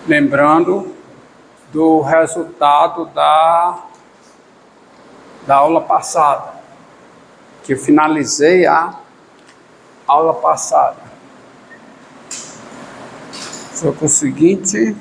Lembrando do resultado da aula passada, que eu finalizei a aula passada. Foi com a seguinte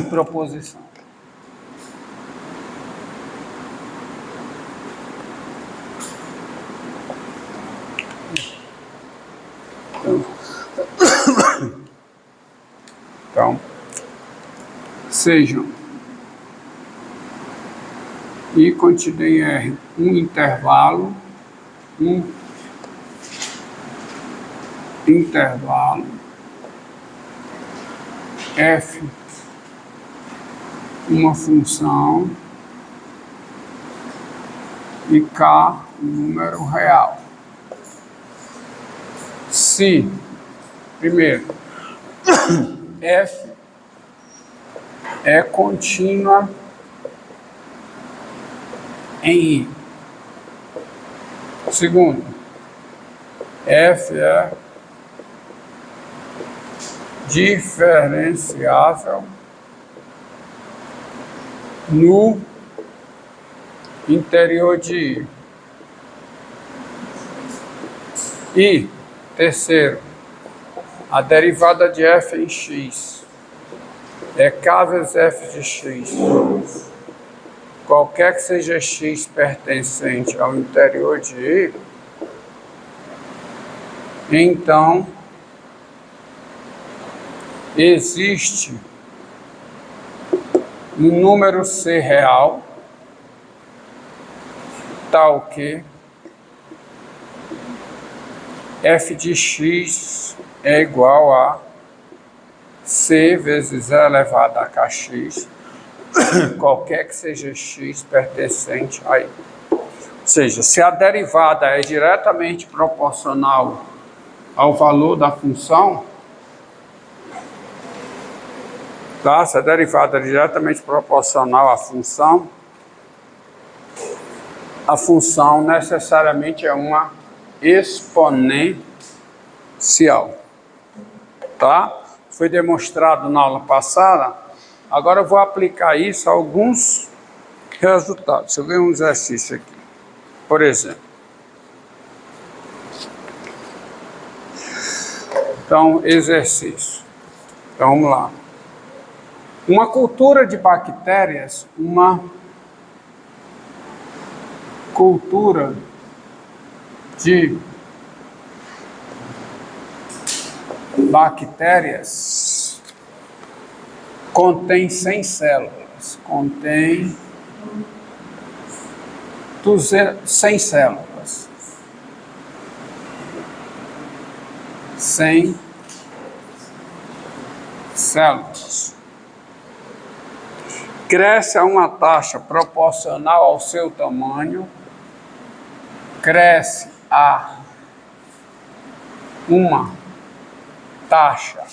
proposição. Então, sejam I contida em R um intervalo F uma função e K um número real. Se, primeiro, F é contínua em I. Segundo, F é diferenciável no interior de I. E, terceiro, a derivada de f em x é k vezes f de x. Qualquer que seja x pertencente ao interior de I, então existe um número C real tal que f de x é igual a C vezes E elevado a kx, qualquer que seja x pertencente a I. Ou seja, se a derivada é diretamente proporcional ao valor da função, tá? Se a derivada é diretamente proporcional à função, a função necessariamente é uma exponencial, tá? Foi demonstrado na aula passada. Agora eu vou aplicar isso a alguns resultados. Eu ganhei um exercício aqui, por exemplo. Então, exercício. Então, vamos lá. Uma cultura de bactérias, contém 100 células. Contém 100 células. 100 células. Cresce a uma taxa proporcional ao seu tamanho. Cresce a uma taxa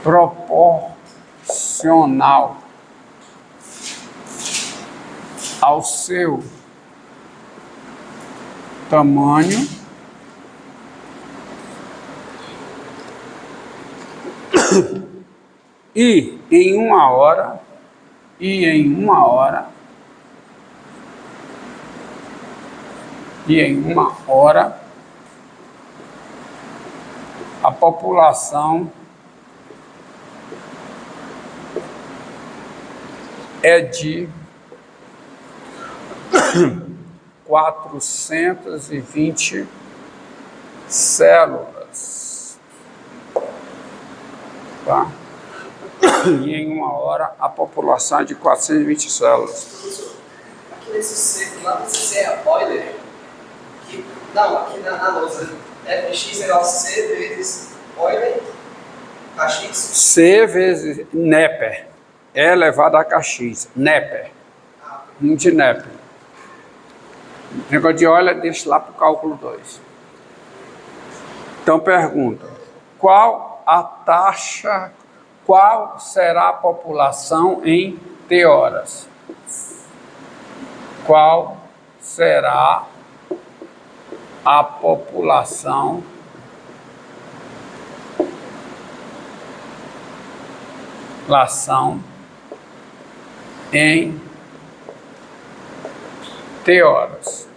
proporcional ao seu tamanho e em uma hora a população é de 420 células, tá? E em uma hora a população é de 420 células. Aqui nesse C, lá nesse C é Euler? Não, aqui na lousa. Fx é igual a C vezes Euler, kx. C vezes Neper. É elevado a kx. Neper. De Neper. O negócio de Euler deixa lá para o cálculo 2. Então pergunta: qual será a população em T horas? Qual será a população em T-horas.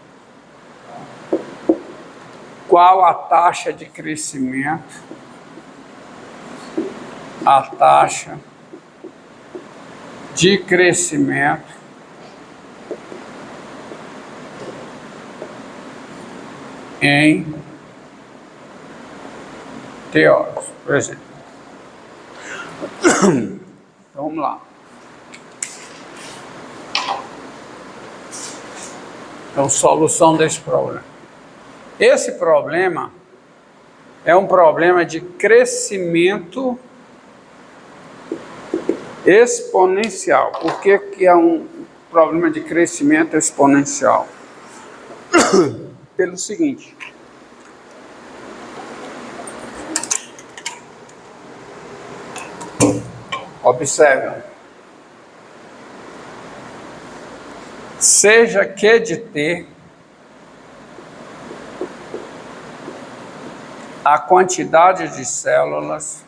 Qual a taxa de crescimento? A taxa de crescimento em T-horas, por exemplo. Então, vamos lá. Então, solução desse problema. Esse problema é um problema de crescimento exponencial. Por que que é um problema de crescimento exponencial? Pelo seguinte. Observe. Seja Q de T a quantidade de células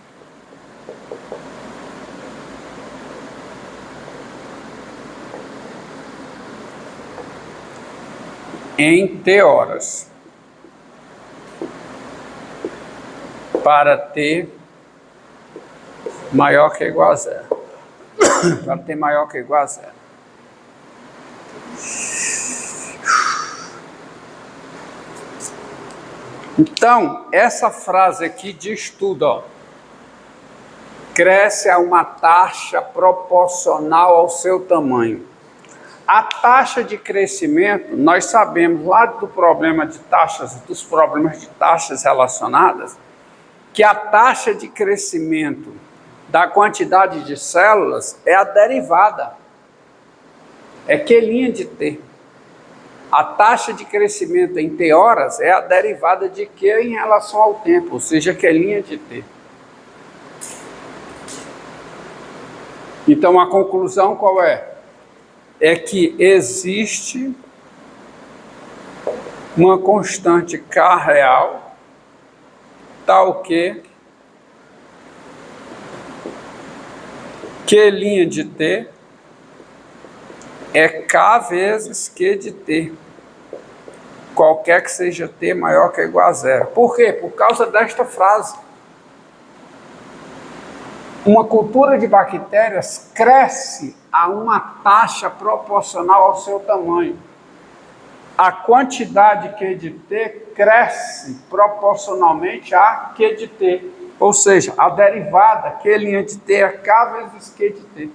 em T horas para T maior que ou igual a zero. Para T maior que ou igual a zero. Então, essa frase aqui diz tudo, ó. Cresce a uma taxa proporcional ao seu tamanho. A taxa de crescimento, nós sabemos lá do problema de taxas, dos problemas de taxas relacionadas, que a taxa de crescimento da quantidade de células é a derivada. É Q' de T. A taxa de crescimento em T horas é a derivada de Q em relação ao tempo, ou seja, Q' de T. Então, a conclusão qual é? É que existe uma constante K real, tal que Q' de T é K vezes Q de T, qualquer que seja T maior que ou igual a zero. Por quê? Por causa desta frase. Uma cultura de bactérias cresce a uma taxa proporcional ao seu tamanho. A quantidade Q de T cresce proporcionalmente a Q de T. Ou seja, a derivada Q' de T é K vezes Q de T.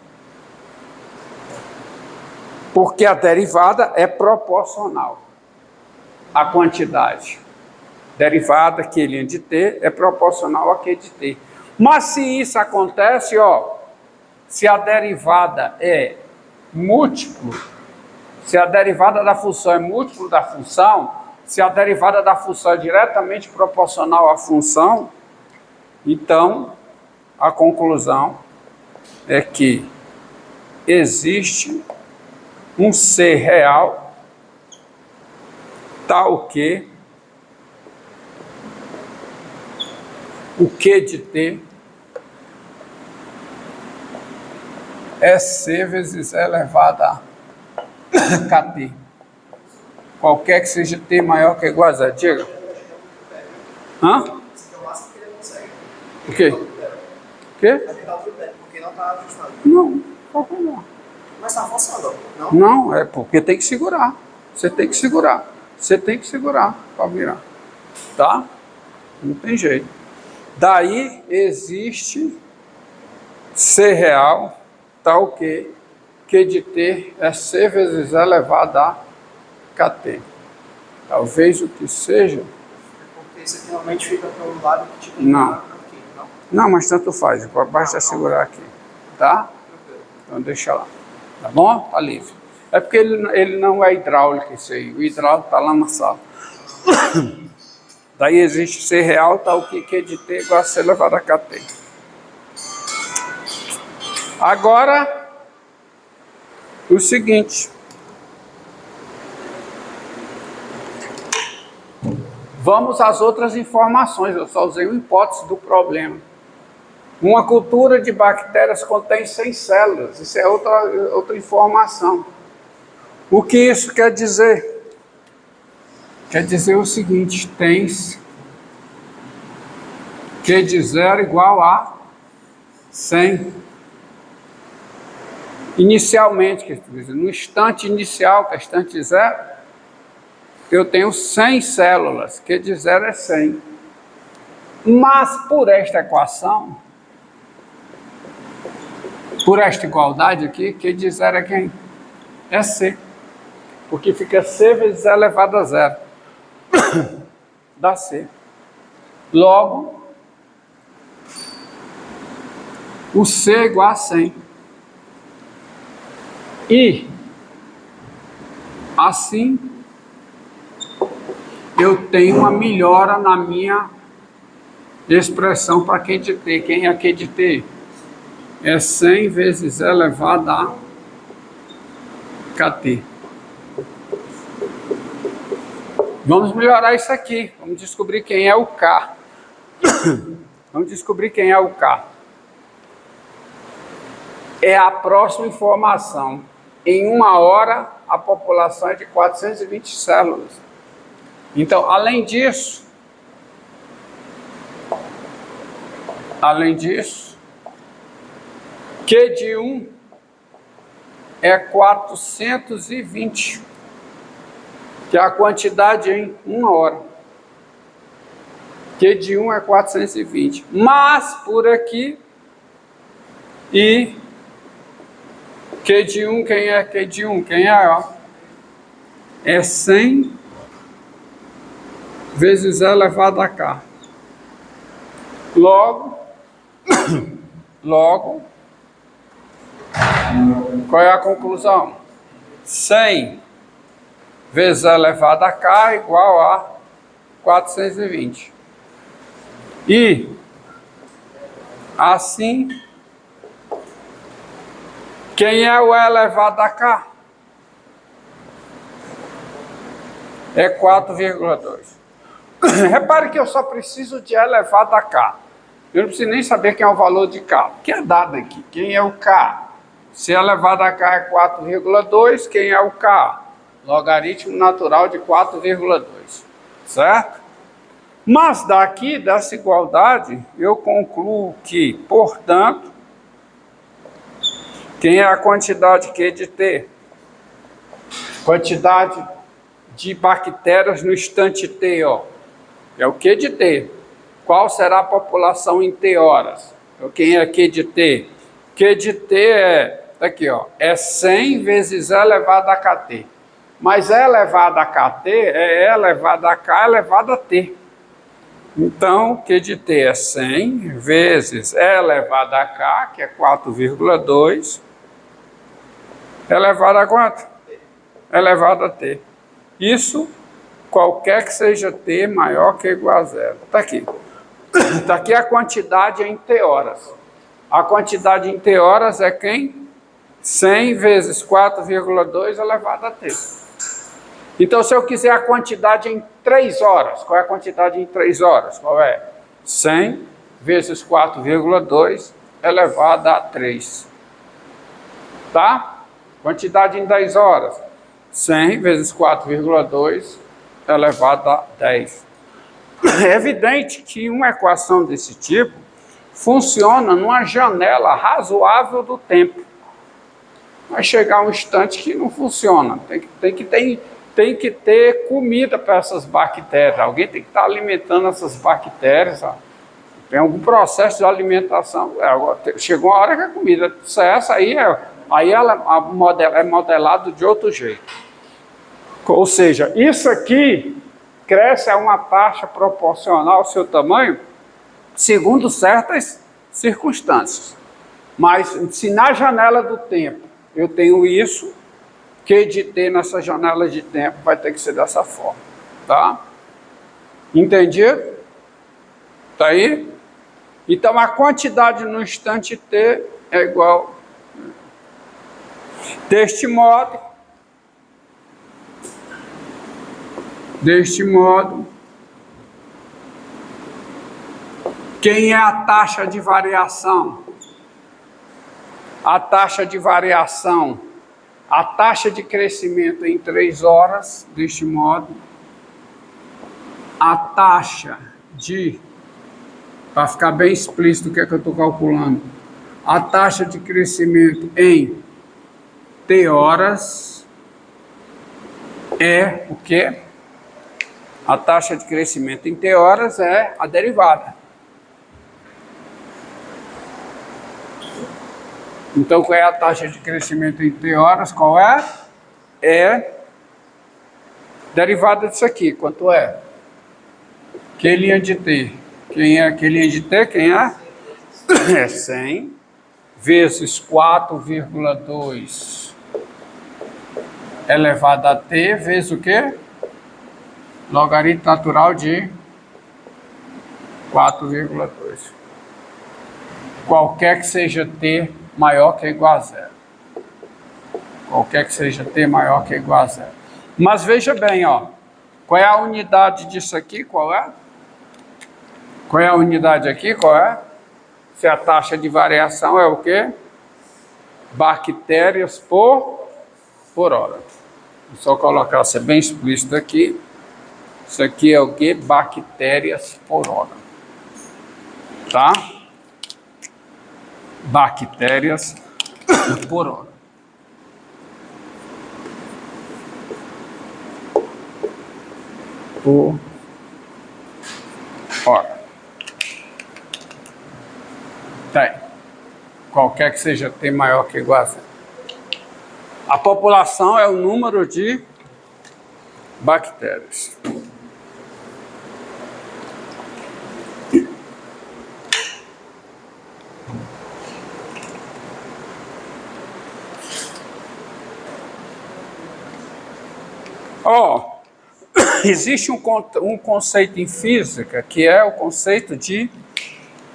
Porque a derivada é proporcional à quantidade. Derivada Q' de T é proporcional a Q de T. Mas se isso acontece, ó, se a derivada é múltiplo, se a derivada da função é múltiplo da função, se a derivada da função é diretamente proporcional à função, então a conclusão é que existe um ser real tal que o Q de T é C vezes E elevado a KT. Qualquer que seja T maior que ou igual a zero. Diga. Hã? O quê? O quê? Porque não está ajustado. Não, qualquer não. Mas está forçando, não? Não, é porque tem que segurar. Você tem que segurar. Você tem que segurar para virar. Tá? Não tem jeito. Daí existe C real, tal que Q de T é C vezes E elevado a KT. Talvez o que seja... Porque isso aqui realmente fica para um lado que tipo... Não. Aqui, não? Não, mas tanto faz. Basta segurar aqui. Tá? Então deixa lá. Tá bom? Tá livre. É porque ele não é hidráulico isso aí. O hidráulico está lá na sala. Daí existe C real, tal que Q de T igual a C elevado a KT. Agora, o seguinte. Vamos às outras informações, eu só usei uma hipótese do problema. Uma cultura de bactérias contém 100 células, isso é outra informação. O que isso quer dizer? Quer dizer o seguinte, tens Q de 0 igual a 100. Inicialmente, quer dizer, no instante inicial, que é instante 0, eu tenho 100 células, Q de 0 é 100. Mas por esta equação, por esta igualdade aqui, Q de 0 é quem? É C. Porque fica C vezes E elevado a 0. Dá C. Logo, o C é igual a 100. E, assim, eu tenho uma melhora na minha expressão para Q de T. Quem é Q de T? É 100 vezes E elevado a KT. Vamos melhorar isso aqui. Vamos descobrir quem é o K. Vamos descobrir quem é o K. É a próxima informação. Em 1 hora, a população é de 420 células. Então, além disso, Q de 1 é 420, que é a quantidade em 1 hora. Q de 1 é 420. Mas, por aqui, e Q de 1, quem é Q de 1? Quem é? Ó? É 100 vezes E elevado a K. Logo, qual é a conclusão? 100 vezes E elevado a K igual a 420. E, assim, quem é o E elevado a K? É 4,2. Repare que eu só preciso de E elevado a K. Eu não preciso nem saber quem é o valor de K, porque é dado aqui. Quem é o K? Se E elevado a K é 4,2, quem é o K? Logaritmo natural de 4,2. Certo? Mas daqui, dessa igualdade, eu concluo que, portanto, quem é a quantidade Q de T? Quantidade de bactérias no instante T, ó. É o Q de T. Qual será a população em T horas? Quem é Q de T? Q de T é, aqui, ó, é 100 vezes E elevado a KT. Mas E elevado a KT é E elevado a K elevado a T. Então, Q de T é 100 vezes E elevado a K, que é 4,2, elevado a quanto? Elevado a T. Isso, qualquer que seja T maior que ou igual a 0. Está aqui. Está aqui a quantidade em T horas. A quantidade em T horas é quem? 100 vezes 4,2 elevado a T. Então, se eu quiser a quantidade em 3 horas, qual é a quantidade em 3 horas? Qual é? 100 vezes 4,2 elevado a 3. Tá? Quantidade em 10 horas. 100 vezes 4,2 elevado a 10. É evidente que uma equação desse tipo funciona numa janela razoável do tempo. Vai chegar um instante que não funciona. Tem que ter comida para essas bactérias. Alguém tem que estar alimentando essas bactérias. Ó. Tem algum processo de alimentação. Chegou uma hora que a comida cessa, aí ela é modelado de outro jeito. Ou seja, isso aqui cresce a uma taxa proporcional ao seu tamanho, segundo certas circunstâncias. Mas se na janela do tempo eu tenho isso, Q de T nessa janela de tempo vai ter que ser dessa forma, tá? Entendido? Tá aí? Então a quantidade no instante T é igual deste modo, Quem é a taxa de variação? A taxa de variação, a taxa de crescimento em 3 horas, deste modo. A taxa de, para ficar bem explícito o que é que eu estou calculando, a taxa de crescimento em T horas é o quê? A taxa de crescimento em T horas é a derivada. Então, qual é a taxa de crescimento em T horas? Qual é? É derivada disso aqui. Quanto é? Que linha de T? Quem é que linha de T? Quem é? É 100 vezes 4,2 elevado a T vezes o quê? Logaritmo natural de 4,2. Qualquer que seja T maior que ou igual a zero. Qualquer que seja T maior que ou igual a zero. Mas veja bem, ó. Qual é a unidade disso aqui? Qual é? Qual é a unidade aqui? Qual é? Se a taxa de variação é o quê? Bactérias por hora. Vou só colocar, ser bem explícito aqui. Isso aqui é o quê? Bactérias por hora. Tá? Bactérias por hora. Por hora. Tem. Qualquer que seja T maior que ou igual a zero. A população é o número de bactérias. Existe um conceito em física que é o conceito de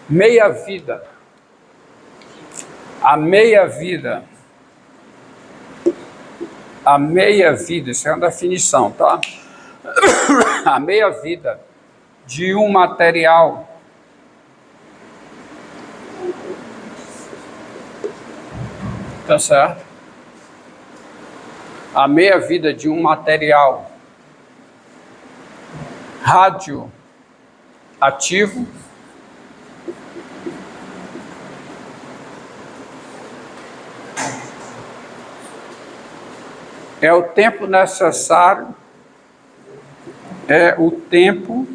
meia-vida. A meia-vida. A meia-vida, isso é uma definição, tá? A meia-vida de um material tá certo? A meia-vida de um material radioativo é o tempo necessário, é o tempo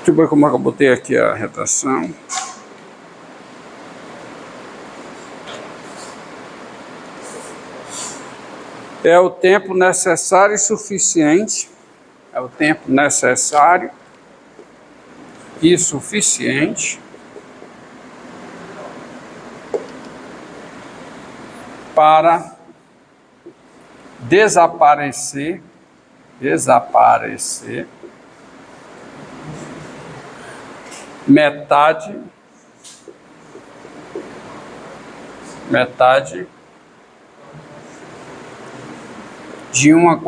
deixa eu ver como é que eu botei aqui a redação. É o tempo necessário e suficiente. É o tempo necessário e suficiente para desaparecer metade de uma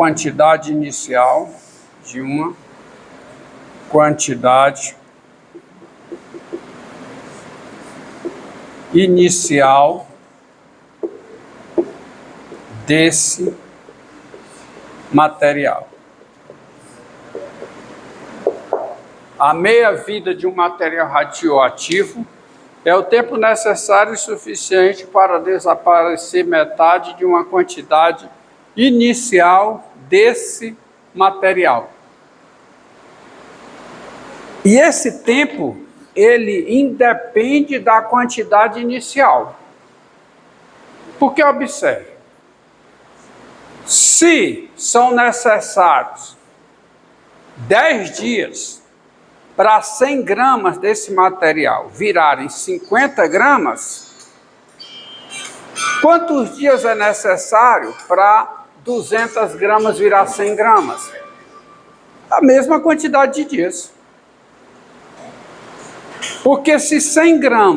quantidade inicial, desse material. A meia-vida de um material radioativo é o tempo necessário e suficiente para desaparecer metade de uma quantidade inicial desse material. E esse tempo, ele independe da quantidade inicial. Porque observe, se são necessários 10 dias para 100 gramas desse material virarem 50 gramas, quantos dias é necessário para 200 gramas virar 100 gramas? A mesma quantidade de dias. Porque se 100 gramas